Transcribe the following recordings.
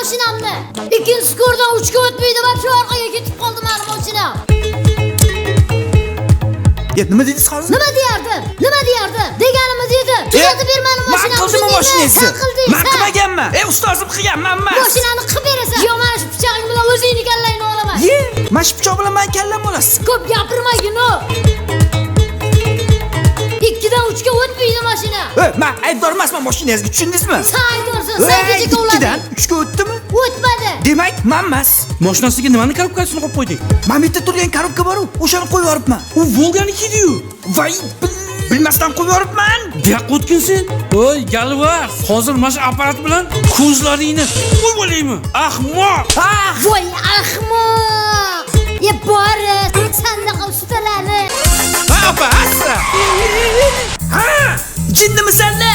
mashinamni. Ikkinchi ko'rdan 3 ga o'tmaydi va shu orqaga ketib qoldi mening mashinam. Nima dedingiz hozir? Nima deyardim? Deganimiz edi. Tuzatib ber mening mashinamni. Men qildimmi mashinangizni? Men qilmaganman. Ustozim qilganman emas. Mashinani qilib berasan. Yo, mana shu pichog'ing bilan o'zingni kallangni olaman. Mana shu pichoq bilan men kallam olasiz. Ko'p gapirmagin o. 2dan 3 ga o'tmaydi mashina. Men aybdor emasman mashinangizga, tushundingizmi? Sen aybdorsan. Sen kecha kovlading. 2dan 3 ga o'tdimi? O'tmadi. Demak, men emas. Mashinasiga nimani korobkasini qo'yib qo'ydik? Men bitta turgan korobka bor-ku, o'shani qo'yib yoribman. U Volganiki-ku. Voy, bilmasdan qo'yib yoribman. Deyak o'tkinsin. Voy, galvar, hozir mana shu apparat bilan ko'zlaringni qo'yib olaymi? Ahmoq! Voy, ahmoq. Boris, sandaqa ustalarni. Apa, assa. Jinnimisan-la?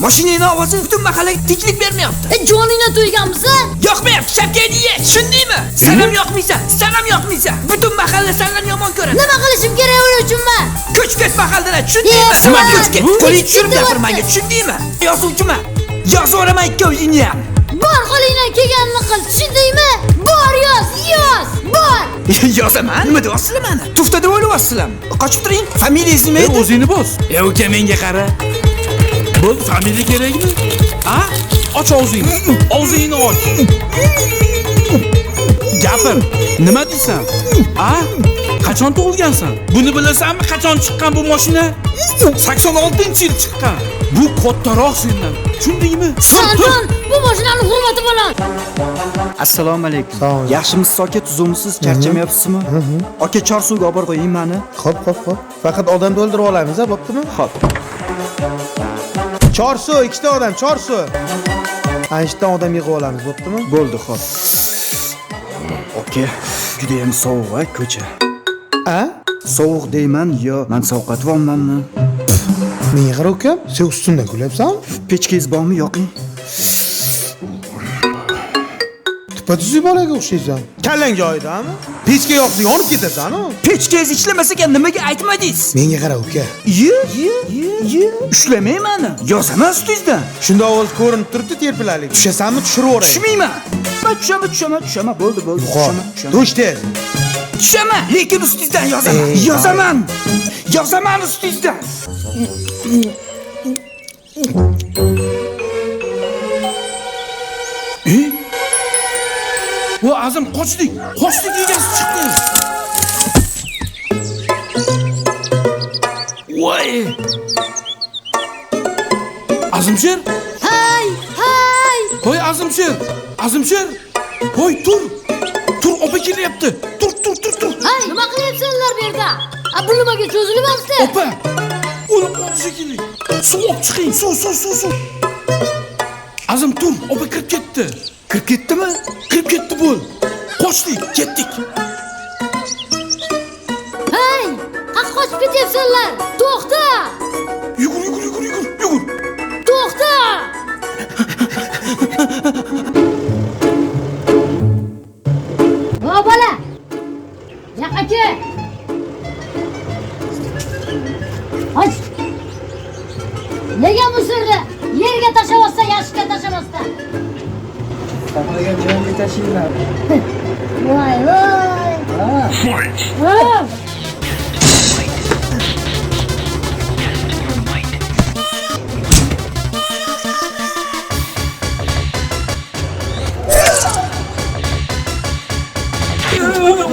Mashinangning ovozi butun mahallaga tinchlik bermayapti. Joningni to'yganmisan? Yoqmayapti, shapkaydiye. Tushundingmi? Sen ham yoqmaysan. Butun mahalla sendan yomon ko'radi. Nima qilishim kerak uning uchunman? Ko'chib ket mahalladan, tushundingmi? Nima ko'chib ket? Qo'ling tushirib gapirmanga, tushundingmi? Yozuvchiman. Yozaveraman ikkovingni ham. Bor qo'lingdan kelganini qil, tushundingmi? Bor yoz, bor. Yozaman. Nima deyapsizlar meni? Tufta deb o'ylayapsizlarmi? Qochib turing. Familiyangiz nima edi? O'zingni bos. Uka menga qara. Bu familiya kerakmi? Och og'zingni. Og'zingni och. Gapir. Nima deysan? Qachon tug'ilgansan? Buni bilasanmi? Qachon chiqqan bu mashina? 86-yil chiqqan. Bu kattaroq sendan. Tushundingmi? Santon, bu mashinaning hurmati bilan. Assalomu alaykum. Yaxshimisiz aka, tuzumsiz, charchamayapsizmi? Aka, Chorsuvga olib qo'ying meni. Xo'p. Faqat odamni o'ldirib olamiz, bo'ptimi? Xo'p. Chorsu, ikkita odam, Chorsu. Ishdan odam yig'ib olamiz, bo'ptimi? Bo'ldi, xo'p. Aka, juda ham sovuq ko'cha. Sovuq deyman, yo, men sovqatyapmanmi? Menga qara ukam, sen ustundan kulyapsanmi? Pechkangiz bormi, yoqing? Tupa-tuzi bolaga o'xshaysan. Kallang joyidami? Pechka yoqsa yonib ketasan-ku. Pechkangiz ishlamasa ekan nimaga aytmadingiz? Menga qara uka. Ushlamay meni. Yozaman ustingizdan. Shunda ovoz ko'rinib turibdi, terpilalik. Tushasanmi, tushirib o'ray. Tushmayman. Tushaman. Bo'ldi. Tushaman. Tush tez. Tushaman, lekin ustingizdan yozaman. Yozaman ustingizdan. Bu Azim qochdik egasi chiqdi. Voy! Azimshir? Hay! Voy Azimshir! Voy tur, opa kelyapti. Tur. Hay, nima qilyapsanlar bu yerda? Bu nimaga cho'zilyapti? Opa! O'lib qoldi shekilli. Suv olib chiqing, suv. Azim tur, opa kirib ketdi. Kirib ketdimi? Kirib ketdi bo'l. Qochdik, ketdik. Hey! Qaq qochib ketyapsanlar. To'xta! Yugur. To'xta! O bola! Yoqqa kel. Qoch. Nega musurni yerga tashlabsan, yashikka tashlabsan? Taplagan joyga tashinglar. Voy.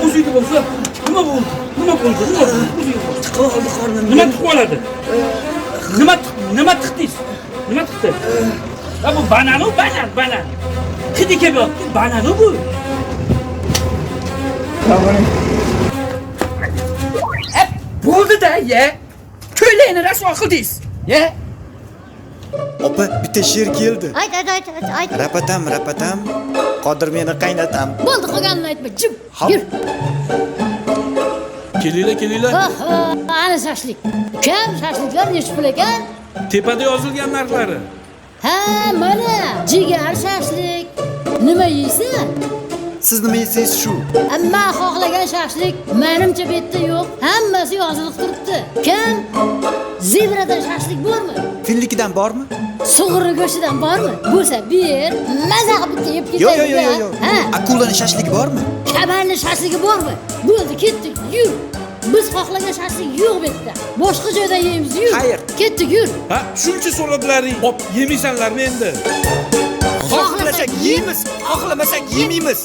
O'zingni bo'lsa, nima bo'ldi? Nima tiqoladi? Nima tiqdingiz? Nima tiqdi? Bu banan. Hidi kelyapti, banani bu. Bo'ldi-da, To'ylayni rasvo qildingiz. Opa, bitta she'r keldi. Ayt. Rapatam. Qodir meni qaynatam. Bo'ldi, qolganini aytma, jim. Yur. Kelinglar. Ana shashlik. Kam shashliklar nechta pul ekan? Tepada yozilgan narxlari. Ha, mana jigar shashlik. Nima yeysan? siz nima yesangiz shu. Amma xohlagan shashlik menimcha bu yerda yo'q. Hammasi yozilib turibdi. Kim? Zebradan shashlik bormi? Fillikidan bormi? Sug'urri go'shtidan bormi? Bo'lsa ber, maza qilib bitta yeb Yo'q, ketaylik. yo'q, yo'q, yo'q. Ha? Akulaning shashligi bormi? Kabanning shashligi bormi? Bo'ldi, ketdik, yur. Biz xohlagan shashlik yo'q bu yerda. Boshqa joydan yeymiz, yur. Xayr. Ketdik, yur. Ha, shuncha so'radilaring. Hop, yemaysanlarmi endi? Xohlasak yeymiz, xohlamasak yemaymiz.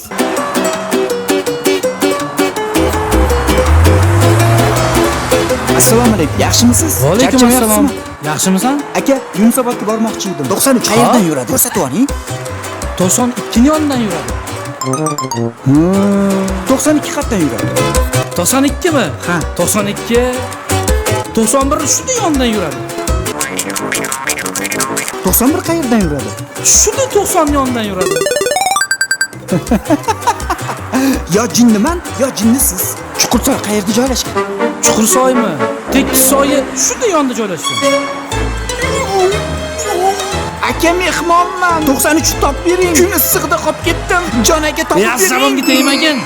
Assalomu alaykum. Yaxshimisiz? Vaalaykum assalom. Yaxshimisan? Aka, Yunusobodga bormoqchi edim. 93 qayerdan yuradi? Ko'rsatib oling. 92 yondan yuradi. 92 qayerdan yuradi? 92 mi? Ha. 92 91 shunday yondan yuradi. 91 qayerdan yuradi? Shunday 90 yondan yuradi. Yo jinniman, yo jinnisiz. Chuqursoy qayerda joylashgan? Chuqursoymi? Tekissoyi shunday yonda joylashgan. Aka mehmonman. 93 top bering. Kun issiqda qolib ketdim. Jon aka topib bering. Asabimga tegmagin.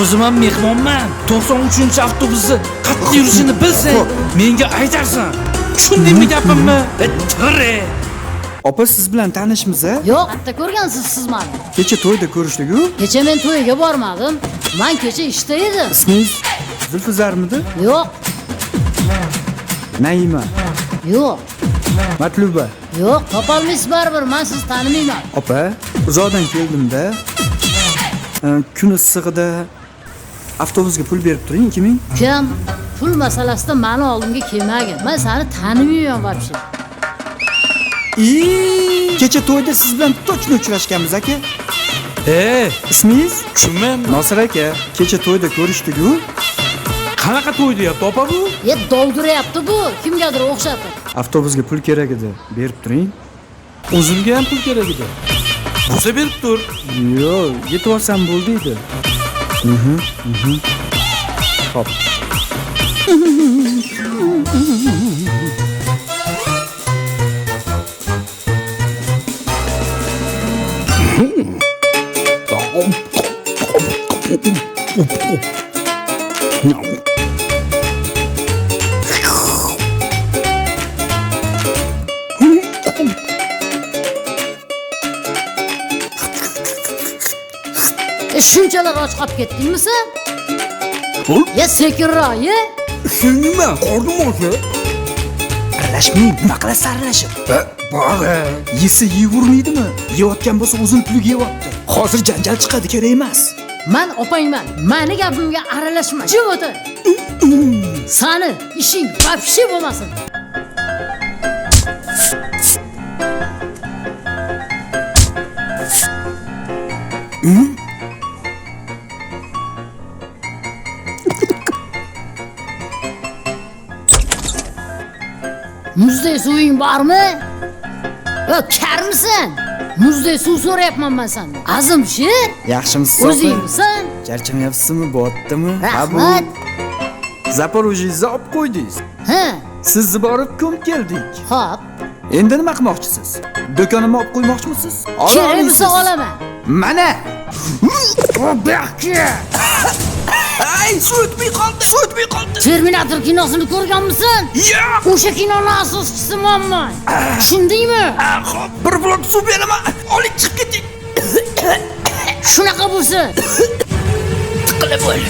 O'zim ham mehmonman. 93-avtobusni qattiq yurishini bilsang, menga aytarsan. Tushundingmi gapimni? Tire. Opa, siz bilan tanishmiz, a? Yo'q, bitta ko'rgansiz siz meni. Kecha to'yda ko'rishdik-ku. Kecha men to'yiga bormadim. Men kecha ishda edim. Ismingiz Zulfuzarmidi? Yo'q, Naima, yo'q. Matluba. Yo'q, topolmaysiz baribir. Men sizni tanimayman. Opa, uzoqdan keldim-da. Kun issig'ida avtobusga pul berib turing 2000. Kim? Pul masalasida meni oldimga kelmagin. Men seni tanimayman вообще. Kecha to'yda siz bilan точно uchrashganmiz aka. Ismingiz? Kimman? Nosir aka. Kecha to'yda ko'rishdik-ku. Qanaqa to'y deyapti, opa bu? Doldiryapti bu. Kimgadir o'xshatib. Avtobusga pul kerak edi. Berib turing. O'zimga ham pul kerak edi. Bo'lsa berib tur. Yo'q, yetib olsam bo'ldi edi. Hop. Shunchalar och qolib ketdingmi sen? Ya sekinroq, ye. Nima? Qornim ochdi. Aralashmang, nima qilasiz aralashib? Bor. Yesa yeyvermaydimi? Yeyotgan bo'lsa o'zini puliga yeyapti. Hozir janjal chiqadi, kerak emas. Men opangman. Meni gapimga aralashma. Jim o'tir. Sani ishing вообще bo'lmasin. Muzday suving bormi? Yo, karmisan? Muzday suv so'rayapman men sendan. Azimshir? Yaxshimisiz? O'zingmisan? Charchamayapsizmi? Bo'tdimi? Rahmat. Zaporojyezga olib qo'ydingiz. Ha, Sizni borib ko'mib keldik. xo'p. Endi nima qilmoqchisiz? Do'konimni olib qo'ymoqchimisiz? Kerak bo'lsa olaman. Mana. Ay, suv o'tmay qoldi. Suv o'tmay qoldi. Terminator kinosini ko'rganmisan? Yo'q. O'sha kinoning asoschisi menman. Tushundingmi? Xo'p, bir blok suv beraman. Olib chiqib keting. Shunaqa bo'lsin. Tiqilib bo'l.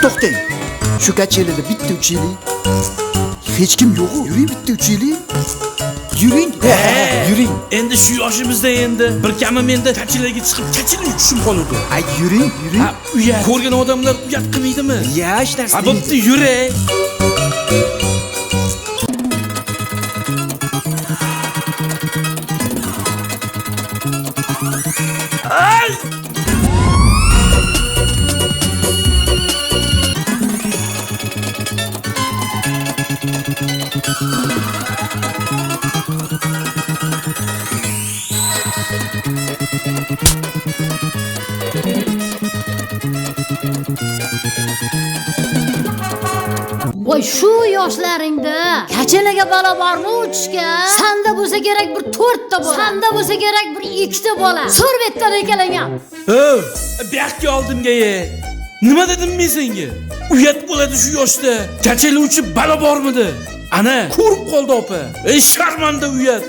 To'xtang. Shu kachelida bitta uchilik. Hech kim yo'q. Yuring bitta uchilik. Yuring. Yuring. Endi shu yoshimizda endi bir kami menda kachilarga chiqib kachilib tushib qoladi. Ay yuring, yuring. Ha, uyat. Ko'rgan odamlar uyat qilmaydimi? Yash narsa. Ha, bo'pti, yuray. Ay! Voy voy shu yoshlaringda kachanaga bola bormi uchishga? Sanda bo'lsa kerak bir 4 ta bola. Sanda bo'lsa kerak bir 2 ta bola. Sorbetdan ekalangan. Bu yoqqa oldimga ye. Nima dedim men senga? Uyat bo'ladi shu yoshda. Kachalovchi balo bormidi? Ana, ko'rib qoldi opa. Ey sharmanda uyat.